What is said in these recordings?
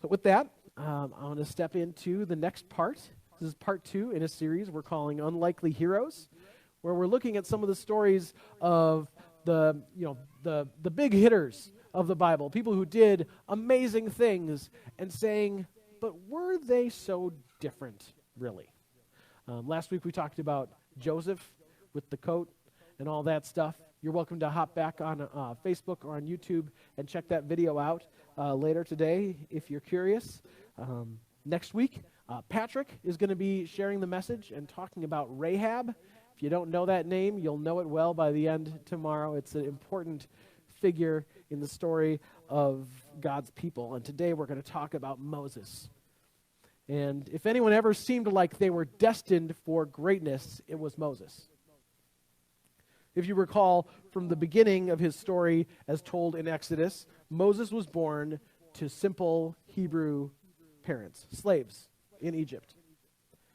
So with that, I'm going to step into the next part. This is part 2 in a series we're calling Unlikely Heroes, where we're looking at some of the stories of the big hitters of the Bible, people who did amazing things, and saying, but were they so different, really? Last week we talked about Joseph with the coat and all that stuff. You're welcome to hop back on Facebook or on YouTube and check that video out later today if you're curious. Next week, Patrick is going to be sharing the message and talking about Rahab. If you don't know that name, you'll know it well by the end tomorrow. It's an important figure in the story of God's people. And today we're going to talk about Moses. And if anyone ever seemed like they were destined for greatness, it was Moses. If you recall from the beginning of his story as told in Exodus, Moses was born to simple Hebrew parents, slaves in Egypt.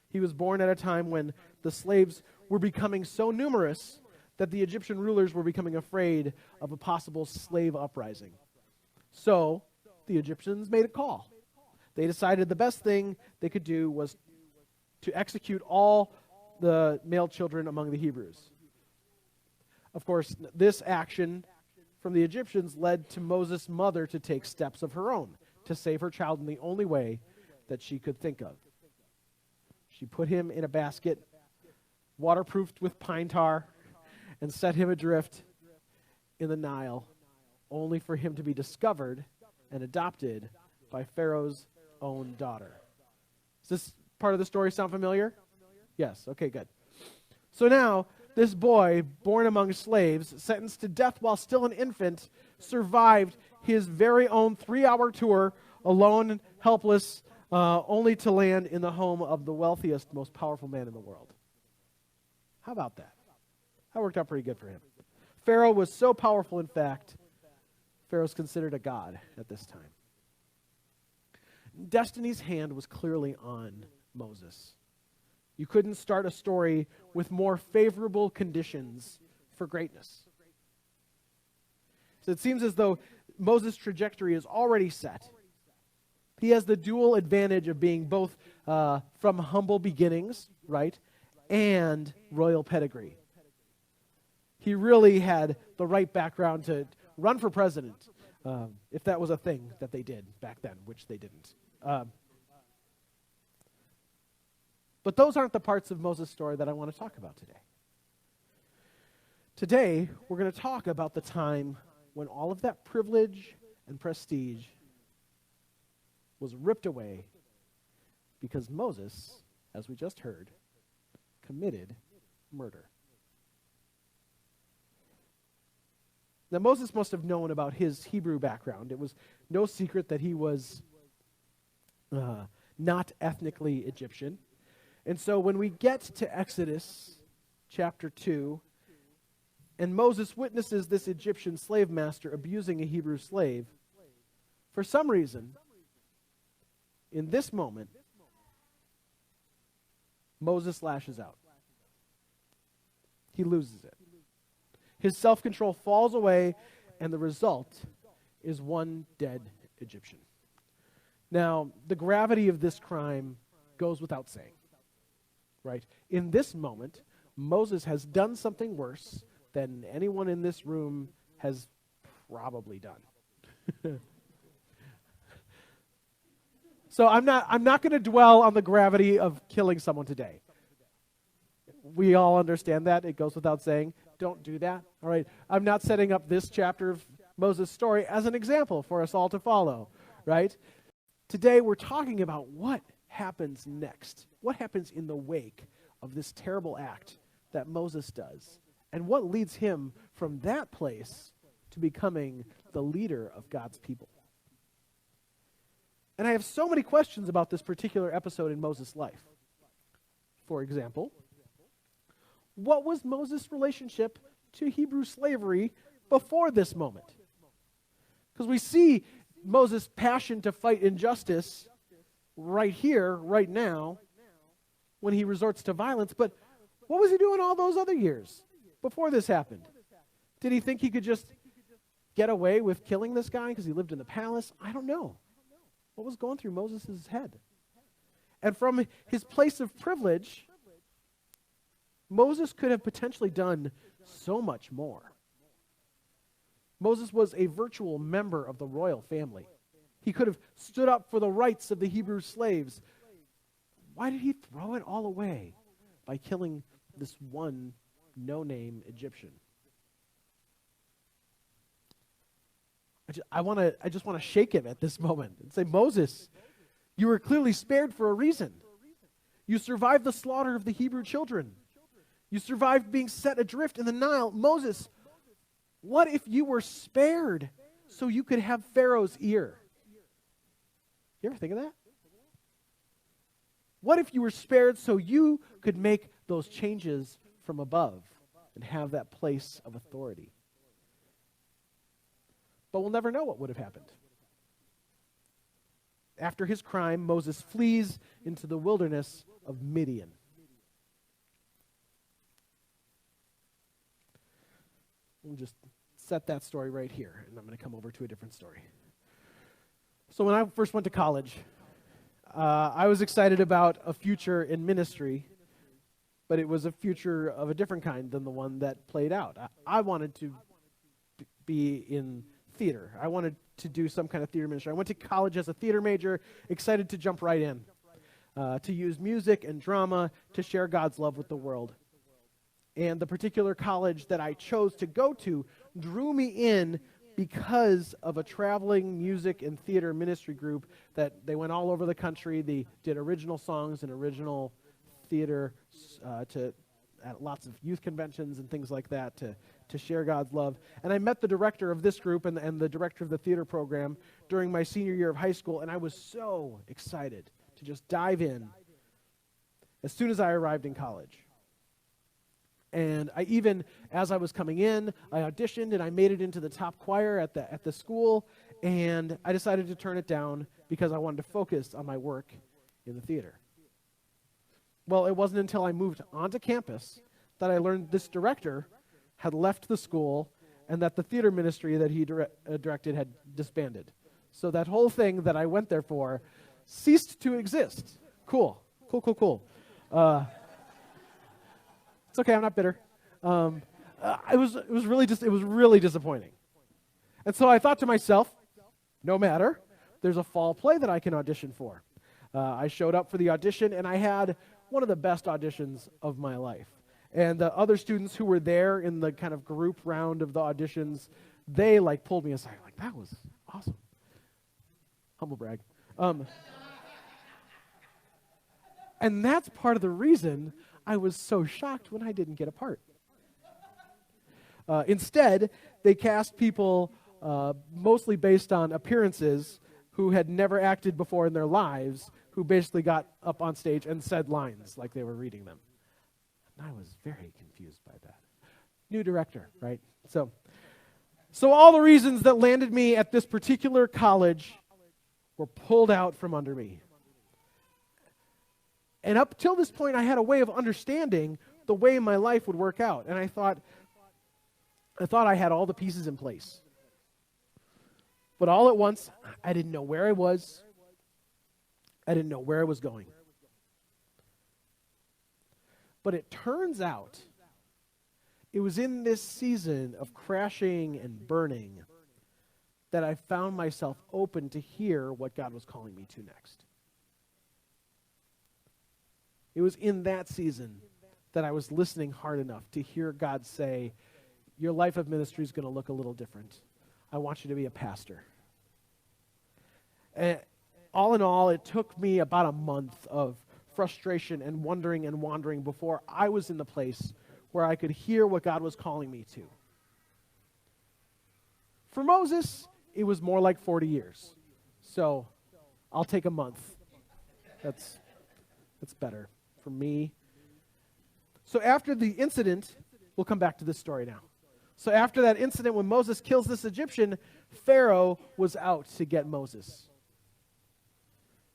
He was born at a time when the slaves were becoming so numerous that the Egyptian rulers were becoming afraid of a possible slave uprising. So the Egyptians made a call. They decided the best thing they could do was to execute all the male children among the Hebrews. Of course, this action from the Egyptians led to Moses' mother to take steps of her own to save her child in the only way that she could think of. She put him in a basket, waterproofed with pine tar, and set him adrift in the Nile, only for him to be discovered and adopted by Pharaoh's own daughter. Does this part of the story sound familiar? Yes, okay, good. So now, this boy, born among slaves, sentenced to death while still an infant, survived his very own 3-hour tour, alone and helpless, only to land in the home of the wealthiest, most powerful man in the world. How about that? That worked out pretty good for him. Pharaoh was so powerful, in fact, Pharaoh's considered a god at this time. Destiny's hand was clearly on Moses. You couldn't start a story with more favorable conditions for greatness. So it seems as though Moses' trajectory is already set. He has the dual advantage of being both from humble beginnings, right, and royal pedigree. He really had the right background to run for president, if that was a thing that they did back then, which they didn't. But those aren't the parts of Moses' story that I want to talk about today. Today, we're going to talk about the time when all of that privilege and prestige was ripped away because Moses, as we just heard, committed murder. Now, Moses must have known about his Hebrew background. It was no secret that he was not ethnically Egyptian. And so when we get to Exodus chapter 2, and Moses witnesses this Egyptian slave master abusing a Hebrew slave, for some reason, in this moment, Moses lashes out. He loses it. His self-control falls away, and the result is one dead Egyptian. Now, the gravity of this crime goes without saying. Right? In this moment, Moses has done something worse than anyone in this room has probably done. So I'm not going to dwell on the gravity of killing someone today. We all understand that. It goes without saying. Don't do that. All right? I'm not setting up this chapter of Moses' story as an example for us all to follow. Right? Today we're talking about what happens next? What happens in the wake of this terrible act that Moses does? And what leads him from that place to becoming the leader of God's people? And I have so many questions about this particular episode in Moses' life. For example, what was Moses' relationship to Hebrew slavery before this moment? Because we see Moses' passion to fight injustice right here, right now, when he resorts to violence. But what was he doing all those other years before this happened? Did he think he could just get away with killing this guy because he lived in the palace? I don't know. What was going through Moses' head? And from his place of privilege, Moses could have potentially done so much more. Moses was a virtual member of the royal family. He could have stood up for the rights of the Hebrew slaves. Why did he throw it all away by killing this one no-name Egyptian? I just want to shake him at this moment and say, Moses, you were clearly spared for a reason. You survived the slaughter of the Hebrew children. You survived being set adrift in the Nile. Moses, what if you were spared so you could have Pharaoh's ear? You ever think of that? What if you were spared so you could make those changes from above and have that place of authority? But we'll never know what would have happened. After his crime, Moses flees into the wilderness of Midian. We'll just set that story right here, and I'm going to come over to a different story. So when I first went to college, I was excited about a future in ministry, but it was a future of a different kind than the one that played out. I wanted to be in theater. I wanted to do some kind of theater ministry. I went to college as a theater major, excited to jump right in, to use music and drama to share God's love with the world. And the particular college that I chose to go to drew me in because of a traveling music and theater ministry group that they went all over the country. They did original songs and original theater at lots of youth conventions and things like that to share God's love. And I met the director of this group and the director of the theater program during my senior year of high school, and I was so excited to just dive in as soon as I arrived in college. And I even, as I was coming in, I auditioned and I made it into the top choir at the school, and I decided to turn it down because I wanted to focus on my work in the theater. Well, it wasn't until I moved onto campus that I learned this director had left the school and that the theater ministry that he directed had disbanded. So that whole thing that I went there for ceased to exist. Cool. It's okay, I'm not bitter. It was really disappointing. And so I thought to myself, no matter, there's a fall play that I can audition for. I showed up for the audition, and I had one of the best auditions of my life. And the other students who were there in the kind of group round of the auditions, they pulled me aside, that was awesome. Humble brag. And that's part of the reason I was so shocked when I didn't get a part. Instead, they cast people mostly based on appearances who had never acted before in their lives, who basically got up on stage and said lines like they were reading them. And I was very confused by that. New director, right? So all the reasons that landed me at this particular college were pulled out from under me. And up till this point, I had a way of understanding the way my life would work out. And I thought I had all the pieces in place. But all at once, I didn't know where I was. I didn't know where I was going. But it turns out, it was in this season of crashing and burning that I found myself open to hear what God was calling me to next. It was in that season that I was listening hard enough to hear God say, your life of ministry is going to look a little different. I want you to be a pastor. And all in all, it took me about a month of frustration and wondering and wandering before I was in the place where I could hear what God was calling me to. For Moses, it was more like 40 years. So I'll take a month. That's better for me. So after the incident, we'll come back to this story now. So after that incident when Moses kills this Egyptian, Pharaoh was out to get Moses.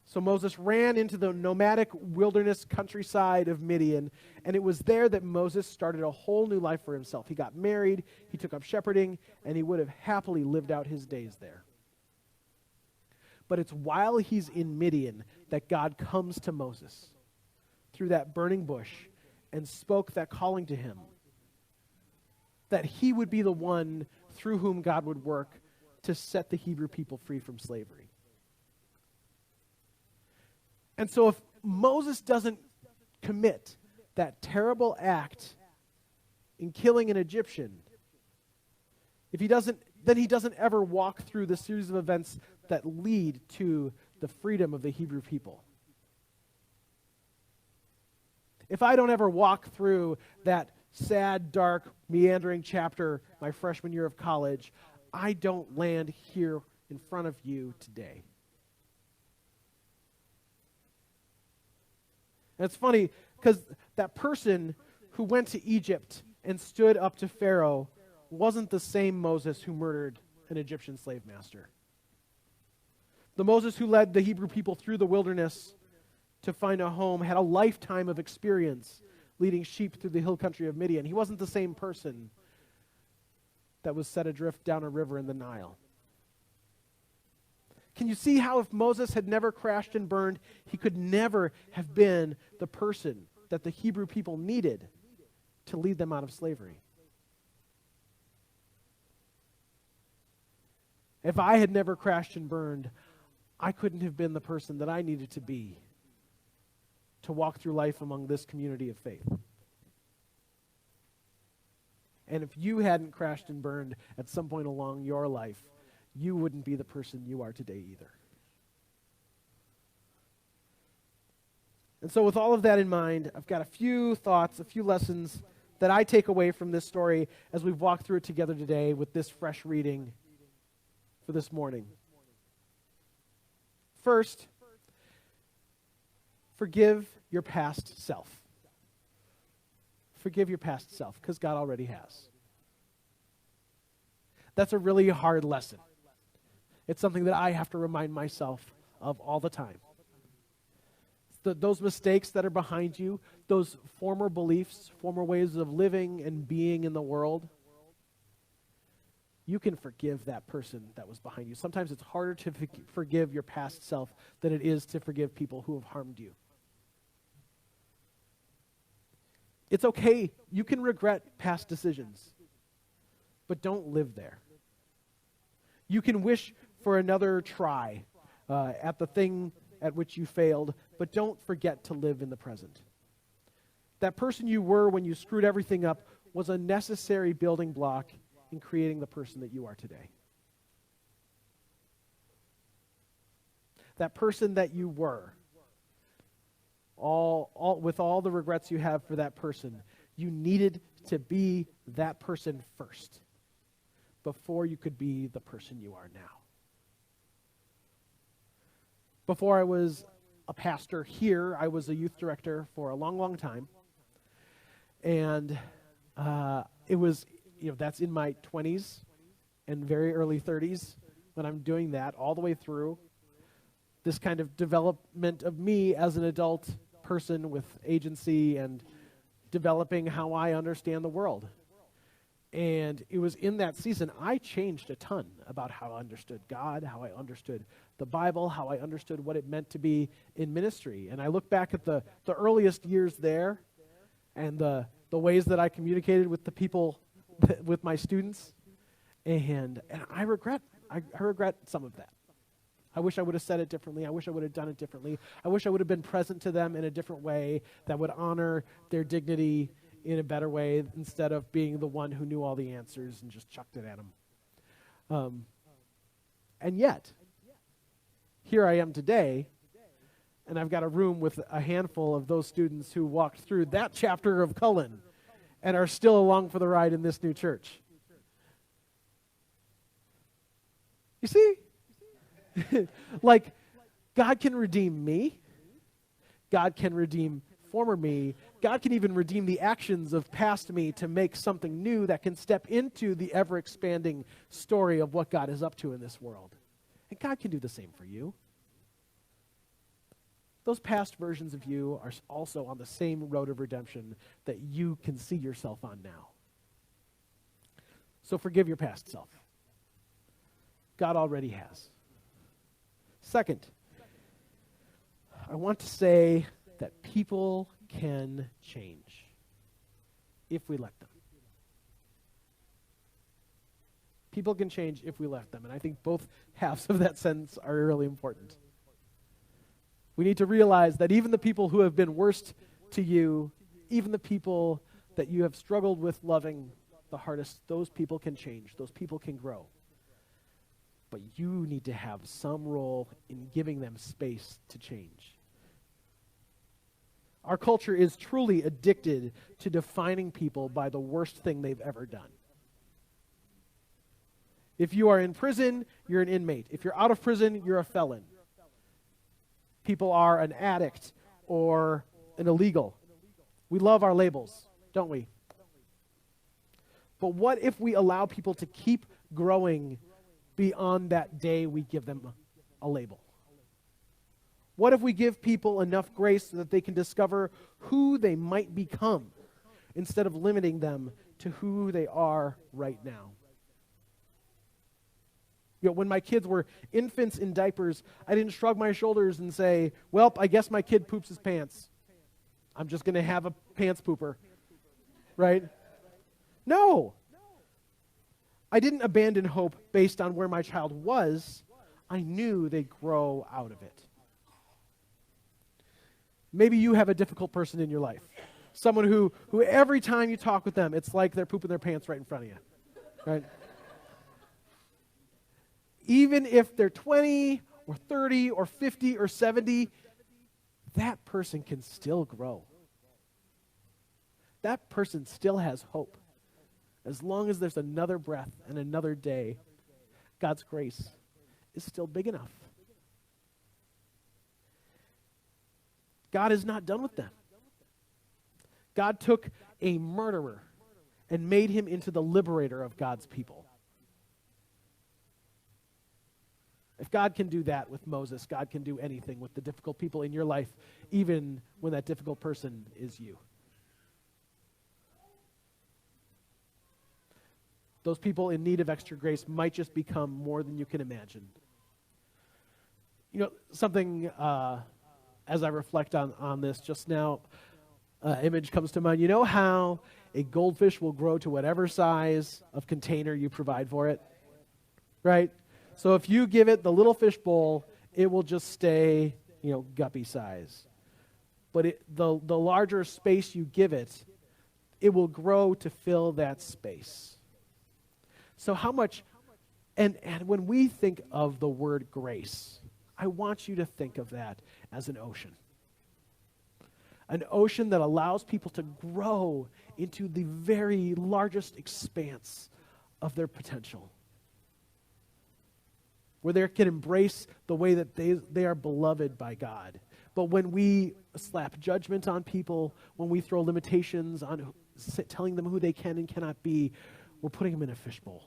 So Moses ran into the nomadic wilderness countryside of Midian, and it was there that Moses started a whole new life for himself. He got married, he took up shepherding, and he would have happily lived out his days there. But it's while he's in Midian that God comes to Moses through that burning bush and spoke that calling to him, that he would be the one through whom God would work to set the Hebrew people free from slavery. And so if Moses doesn't commit that terrible act in killing an Egyptian, if he doesn't, then he doesn't ever walk through the series of events that lead to the freedom of the Hebrew people. If I don't ever walk through that sad, dark, meandering chapter my freshman year of college, I don't land here in front of you today. And it's funny because that person who went to Egypt and stood up to Pharaoh wasn't the same Moses who murdered an Egyptian slave master. The Moses who led the Hebrew people through the wilderness to find a home had a lifetime of experience leading sheep through the hill country of Midian. He wasn't the same person that was set adrift down a river in the Nile. Can you see how if Moses had never crashed and burned, he could never have been the person that the Hebrew people needed to lead them out of slavery? If I had never crashed and burned, I couldn't have been the person that I needed to be to walk through life among this community of faith. And if you hadn't crashed and burned at some point along your life, you wouldn't be the person you are today either. And so with all of that in mind, I've got a few thoughts, a few lessons that I take away from this story as we've walked through it together today with this fresh reading for this morning. First, forgive your past self. Forgive your past self, because God already has. That's a really hard lesson. It's something that I have to remind myself of all the time. Those mistakes that are behind you, those former beliefs, former ways of living and being in the world, you can forgive that person that was behind you. Sometimes it's harder to forgive your past self than it is to forgive people who have harmed you. It's okay. You can regret past decisions, but don't live there. You can wish for another try at the thing at which you failed, but don't forget to live in the present. That person you were when you screwed everything up was a necessary building block in creating the person that you are today. That person that you were, with all the regrets you have for that person, you needed to be that person first before you could be the person you are now. Before I was a pastor here, I was a youth director for a long, long time. And it was, that's in my 20s and very early 30s when I'm doing that all the way through this kind of development of me as an adult person with agency and developing how I understand the world. And it was in that season I changed a ton about how I understood God, how I understood the Bible, how I understood what it meant to be in ministry. And I look back at the earliest years there and the ways that I communicated with the people, with my students, and I regret some of that. I wish I would have said it differently. I wish I would have done it differently. I wish I would have been present to them in a different way that would honor their dignity in a better way instead of being the one who knew all the answers and just chucked it at them. And yet, here I am today, and I've got a room with a handful of those students who walked through that chapter of Cullen and are still along for the ride in this new church. You see? Like, God can redeem me. God can redeem former me. God can even redeem the actions of past me to make something new that can step into the ever-expanding story of what God is up to in this world. And God can do the same for you. Those past versions of you are also on the same road of redemption that you can see yourself on now. So forgive your past self. God already has. Second, I want to say that people can change if we let them. People can change if we let them, and I think both halves of that sentence are really important. We need to realize that even the people who have been worst to you, even the people that you have struggled with loving the hardest, those people can change. Those people can grow. But you need to have some role in giving them space to change. Our culture is truly addicted to defining people by the worst thing they've ever done. If you are in prison, you're an inmate. If you're out of prison, you're a felon. People are an addict or an illegal. We love our labels, don't we? But what if we allow people to keep growing beyond that day we give them a label? What if we give people enough grace so that they can discover who they might become instead of limiting them to who they are right now? You know, when my kids were infants in diapers, I didn't shrug my shoulders and say, well, I guess my kid poops his pants. I'm just going to have a pants pooper, right? No. I didn't abandon hope based on where my child was. I knew they'd grow out of it. Maybe you have a difficult person in your life. Someone who every time you talk with them, it's like they're pooping their pants right in front of you, right? Even if they're 20 or 30 or 50 or 70, that person can still grow. That person still has hope. As long as there's another breath and another day, God's grace is still big enough. God is not done with them. God took a murderer and made him into the liberator of God's people. If God can do that with Moses, God can do anything with the difficult people in your life, even when that difficult person is you. Those people in need of extra grace might just become more than you can imagine. You know, something, as I reflect on this just now, image comes to mind. You know how a goldfish will grow to whatever size of container you provide for it? Right? So if you give it the little fish bowl, it will just stay, guppy size. But the larger space you give it, it will grow to fill that space. So how much, and when we think of the word grace, I want you to think of that as an ocean. An ocean that allows people to grow into the very largest expanse of their potential, where they can embrace the way that they are beloved by God. But when we slap judgment on people, when we throw limitations on telling them who they can and cannot be, we're putting them in a fishbowl.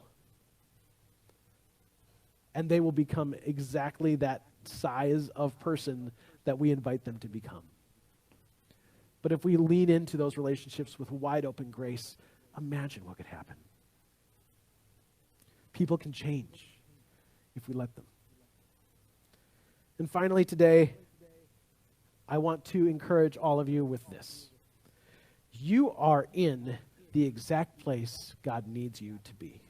And they will become exactly that size of person that we invite them to become. But if we lean into those relationships with wide open grace, imagine what could happen. People can change if we let them. And finally today, I want to encourage all of you with this. You are in the exact place God needs you to be.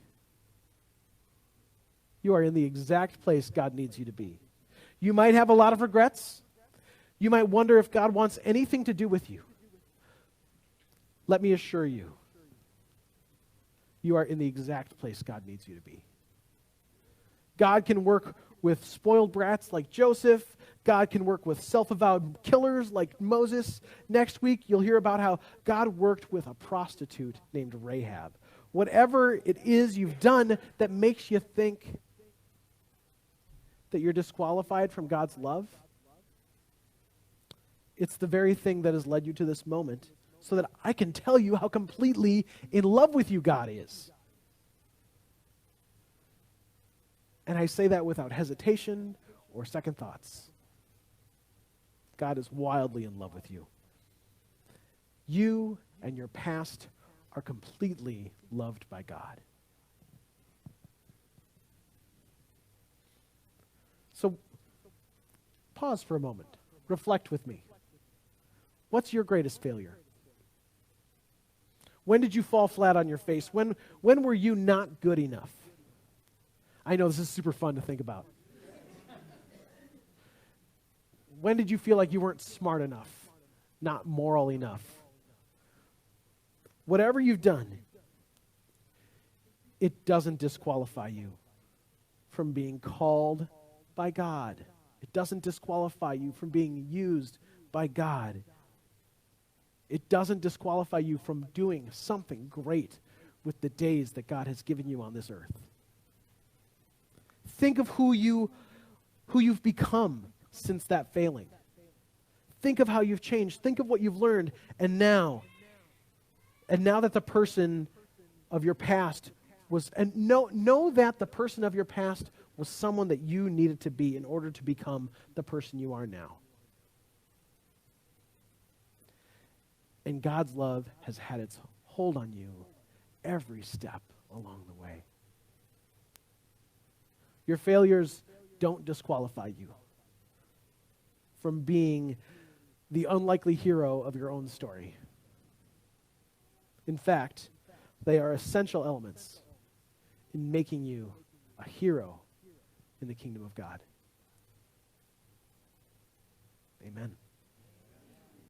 You are in the exact place God needs you to be. You might have a lot of regrets. You might wonder if God wants anything to do with you. Let me assure you, you are in the exact place God needs you to be. God can work with spoiled brats like Joseph. God can work with self-avowed killers like Moses. Next week, you'll hear about how God worked with a prostitute named Rahab. Whatever it is you've done that makes you think that you're disqualified from God's love, it's the very thing that has led you to this moment, so that I can tell you how completely in love with you God is. And I say that without hesitation or second thoughts. God is wildly in love with you. You and your past are completely loved by God. So pause for a moment. Reflect with me. What's your greatest failure? When did you fall flat on your face? When were you not good enough? I know this is super fun to think about. When did you feel like you weren't smart enough, not moral enough? Whatever you've done, it doesn't disqualify you from being called by God. It doesn't disqualify you from being used by God. It doesn't disqualify you from doing something great with the days that God has given you on this earth. Think of who you've become since that failing. Think of how you've changed. Think of what you've learned. And now that the person of your past was, and know that the person of your past was someone that you needed to be in order to become the person you are now. And God's love has had its hold on you every step along the way. Your failures don't disqualify you from being the unlikely hero of your own story. In fact, they are essential elements in making you a hero in the kingdom of God. Amen.